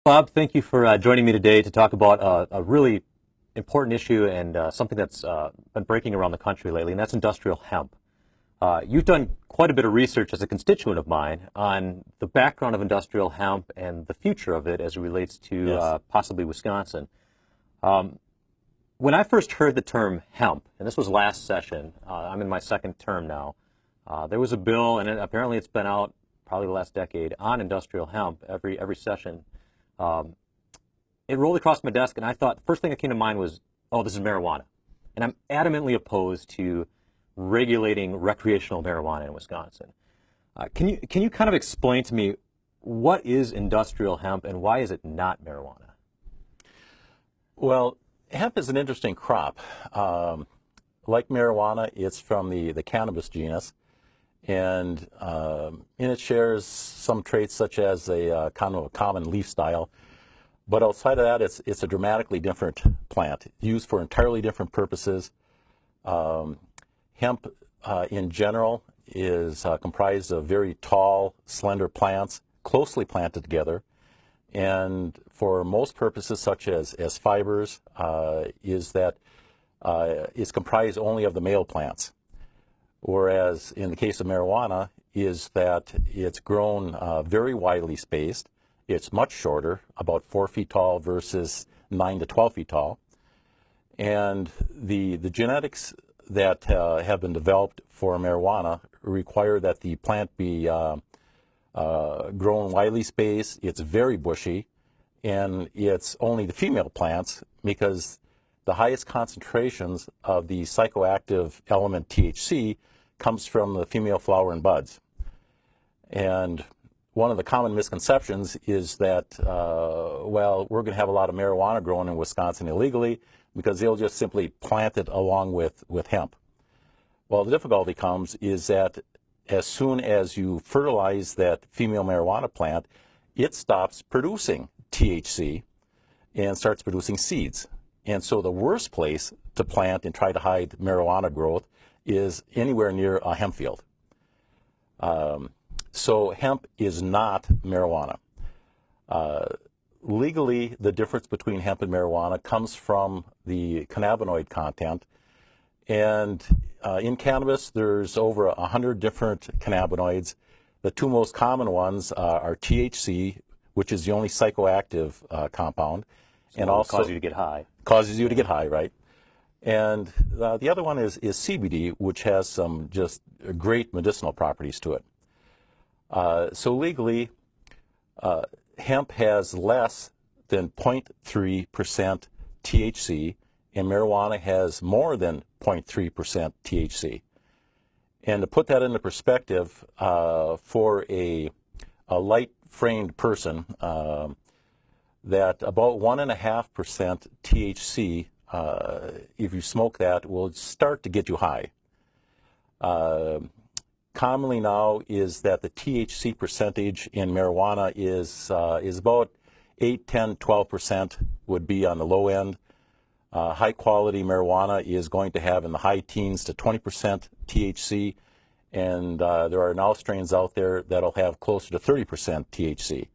Bob, thank you for joining me today to talk about a really important issue and something that's been breaking around the country lately, and that's industrial hemp. You've done quite a bit of research as a constituent of mine on the background of industrial hemp and the future of it as it relates to Yes. possibly Wisconsin. When I first heard the term hemp, and this was last session, I'm in my second term now, there was a bill, and apparently it's been out probably the last decade, on industrial hemp every session. It rolled across my desk, and I thought the first thing that came to mind was, oh, this is marijuana. And I'm adamantly opposed to regulating recreational marijuana in Wisconsin. Can you kind of explain to me what is industrial hemp and why is it not marijuana? Well, hemp is an interesting crop. Like marijuana, it's from the cannabis genus, and it shares some traits such as a kind of a common leaf style. But outside of that, it's a dramatically different plant, used for entirely different purposes. Hemp, in general, is comprised of very tall, slender plants, closely planted together. And for most purposes, such as fibers, is comprised only of the male plants. Whereas in the case of marijuana, is that it's grown very widely spaced. It's much shorter, about 4 feet tall versus 9 to 12 feet tall. And the genetics that have been developed for marijuana require that the plant be grown widely spaced. It's very bushy, and it's only the female plants because the highest concentrations of the psychoactive element THC comes from the female flower and buds. And one of the common misconceptions is that, well, we're going to have a lot of marijuana grown in Wisconsin illegally because they'll just simply plant it along with hemp. Well, the difficulty comes is that as soon as you fertilize that female marijuana plant, it stops producing THC and starts producing seeds. And so the worst place to plant and try to hide marijuana growth is anywhere near a hemp field. So hemp is not marijuana. Legally, the difference between hemp and marijuana comes from the cannabinoid content. And in cannabis, there's over 100 different cannabinoids. The two most common ones are THC, which is the only psychoactive compound, So and it also causes you to get high. causes you to get high, right? And the other one is CBD, which has some just great medicinal properties to it. So legally, hemp has less than 0.3% THC, and marijuana has more than 0.3% THC. And to put that into perspective, for a light-framed person, that about 1.5% THC, if you smoke that, will start to get you high. Commonly now is that the THC percentage in marijuana is about 8, 10, 12% would be on the low end. High quality marijuana is going to have in the high teens to 20% THC, and there are now strains out there that'll have closer to 30% THC.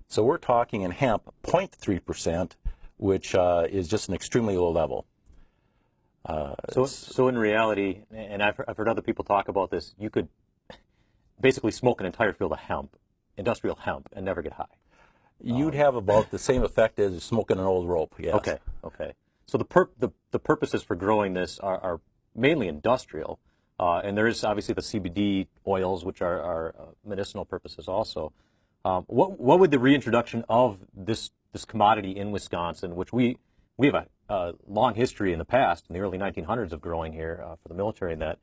So we're talking in hemp 0.3%, which is just an extremely low level. So in reality, and I've heard other people talk about this, you could basically smoke an entire field of hemp, industrial hemp, and never get high. You'd have about the same effect as smoking an old rope, yes. Okay. So the purposes for growing this are mainly industrial, and there is obviously the CBD oils, which are medicinal purposes also. What would the reintroduction of this commodity in Wisconsin, which we have a long history in the past, in the early 1900s of growing here for the military and that,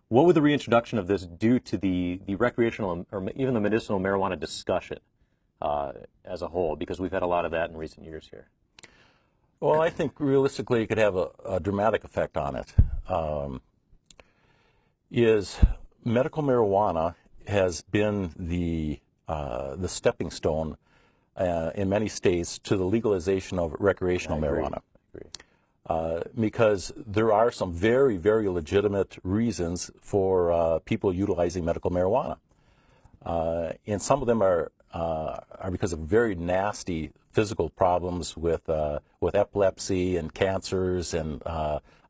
what would the reintroduction of this do to the recreational or even the medicinal marijuana discussion as a whole? Because we've had a lot of that in recent years here. Well, I think realistically it could have a dramatic effect on it. Medical marijuana has been the stepping stone in many states to the legalization of recreational marijuana. Because there are some very, very legitimate reasons for people utilizing medical marijuana. And some of them are are because of very nasty physical problems with epilepsy and cancers and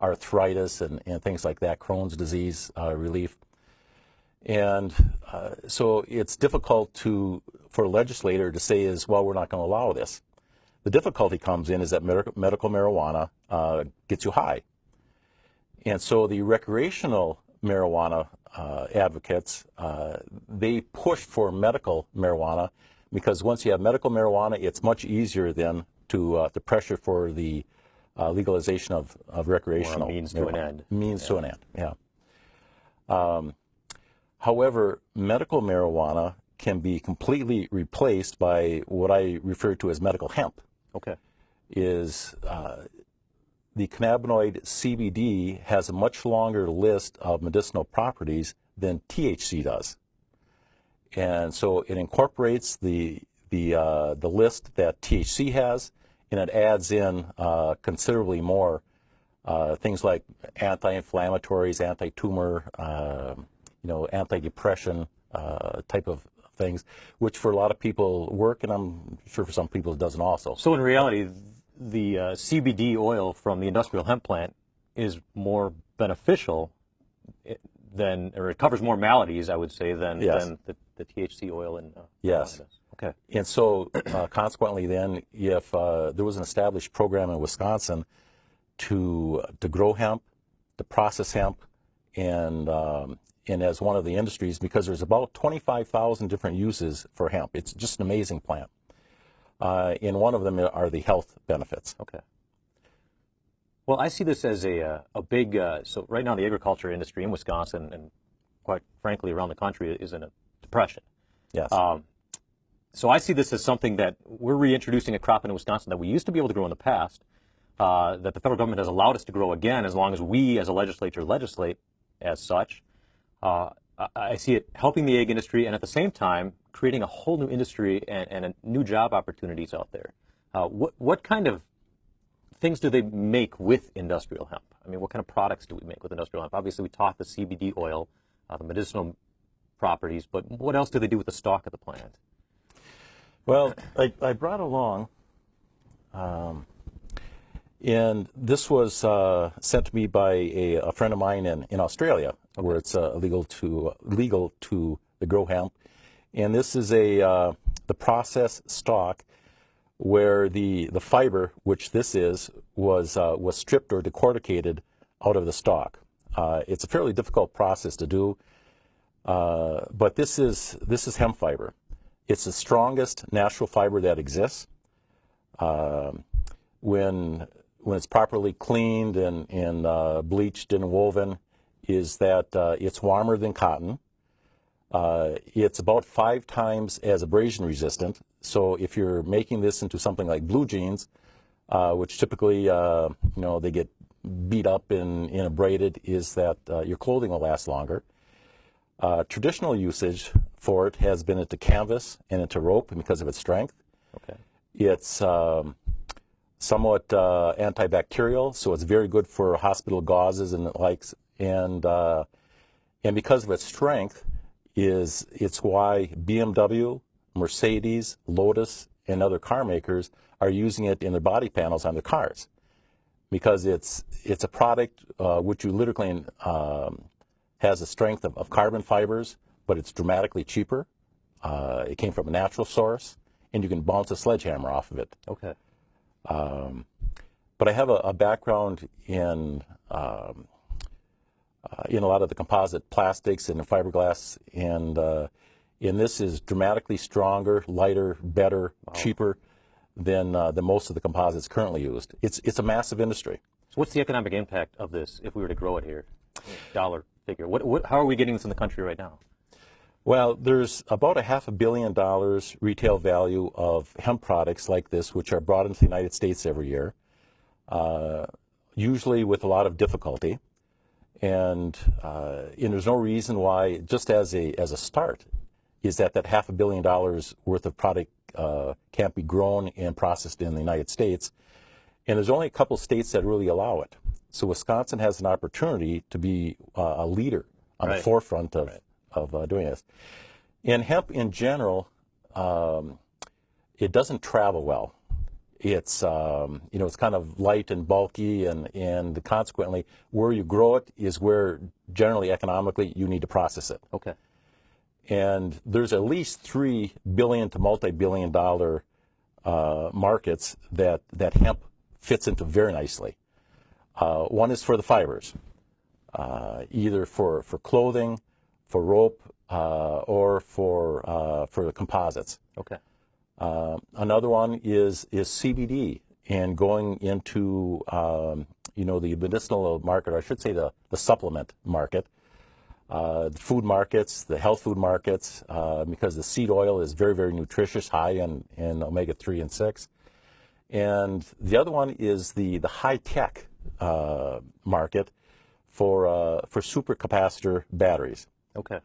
arthritis and things like that, Crohn's disease relief. And so it's difficult for a legislator to say well, we're not going to allow this. The difficulty comes in is that medical marijuana gets you high. And so the recreational marijuana advocates, they push for medical marijuana because once you have medical marijuana, it's much easier then to pressure for the legalization of recreational or a means to an end. Means to an end, yeah. However, medical marijuana can be completely replaced by what I refer to as medical hemp. Okay. Is the cannabinoid CBD has a much longer list of medicinal properties than THC does, and so it incorporates the list that THC has, and it adds in considerably more things like anti-inflammatories, anti-tumor, anti-depression type of things, which for a lot of people work, and I'm sure for some people it doesn't also. So in reality, the CBD oil from the industrial hemp plant is more beneficial or it covers more maladies, I would say, than the THC oil in yes. Okay. And so consequently then, if there was an established program in Wisconsin to grow hemp, to process hemp, and as one of the industries, because there's about 25,000 different uses for hemp. It's just an amazing plant. And one of them are the health benefits. Okay. Well, I see this as a big, so right now the agriculture industry in Wisconsin and quite frankly around the country is in a depression. Yes. So I see this as something that we're reintroducing a crop in Wisconsin that we used to be able to grow in the past, that the federal government has allowed us to grow again as long as we as a legislature legislate as such. I see it helping the egg industry and at the same time creating a whole new industry and new job opportunities out there. What kind of things do they make with industrial hemp? I mean, what kind of products do we make with industrial hemp? Obviously, we talked the CBD oil, the medicinal properties, but what else do they do with the stalk of the plant? Well, I brought along, and this was sent to me by a friend of mine in Australia, okay, where it's legal to grow hemp, and this is the process stalk where the fiber, which this is, was stripped or decorticated out of the stalk. It's a fairly difficult process to do, but this is hemp fiber. It's the strongest natural fiber that exists. When it's properly cleaned and bleached and woven, is that it's warmer than cotton. It's about 5 times as abrasion resistant. So if you're making this into something like blue jeans, which typically they get beat up and abraded, is that your clothing will last longer. Traditional usage for it has been into canvas and into rope because of its strength. Okay. It's somewhat antibacterial, so it's very good for hospital gauzes and the likes. And because of its strength, it's why BMW, Mercedes, Lotus, and other car makers are using it in their body panels on their cars, because it's a product which you literally has a strength of carbon fibers, but it's dramatically cheaper. It came from a natural source, and you can bounce a sledgehammer off of it. Okay. But I have a background in a lot of the composite plastics and the fiberglass, and this is dramatically stronger, lighter, better, wow, cheaper than most of the composites currently used. It's a massive industry. So what's the economic impact of this if we were to grow it here? Dollar figure. How are we getting this in the country right now? Well, there's about $500 million retail value of hemp products like this, which are brought into the United States every year, usually with a lot of difficulty. And there's no reason why, just as a start, is that $500 million worth of product can't be grown and processed in the United States. And there's only a couple states that really allow it. So Wisconsin has an opportunity to be a leader on the forefront of doing this. And hemp in general it doesn't travel well. It's it's kind of light and bulky, and consequently, where you grow it is where generally economically you need to process it. Okay. And there's at least $3 billion to multi-billion dollar markets that hemp fits into very nicely. One is for the fibers, either for clothing, for rope, or for the composites. Okay. Another one is CBD, and going into the medicinal market, or I should say the supplement market, the food markets, the health food markets, because the seed oil is very, very nutritious, high in omega-3 and 6. And the other one is the high-tech market for supercapacitor batteries. Okay.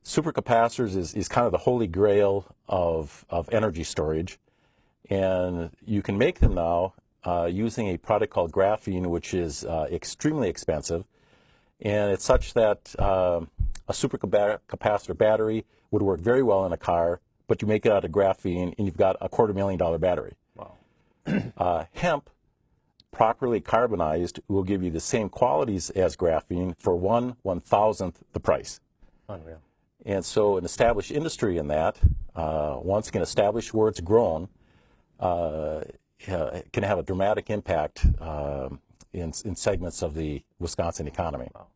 Supercapacitors is kind of the holy grail of energy storage, and you can make them now using a product called graphene, which is extremely expensive, and it's such that a supercapacitor battery would work very well in a car, but you make it out of graphene and you've got a $250,000 battery. Wow. Hemp, properly carbonized, will give you the same qualities as graphene for 1/1000th the price. Unreal. And so an established industry in that, once again established where it's grown, can have a dramatic impact in segments of the Wisconsin economy. Wow.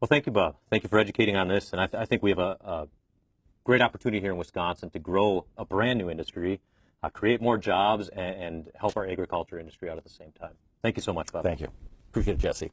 Well, thank you, Bob. Thank you for educating on this. And I think we have a great opportunity here in Wisconsin to grow a brand new industry, create more jobs, and help our agriculture industry out at the same time. Thank you so much, Bob. Thank you. Appreciate it, Jesse.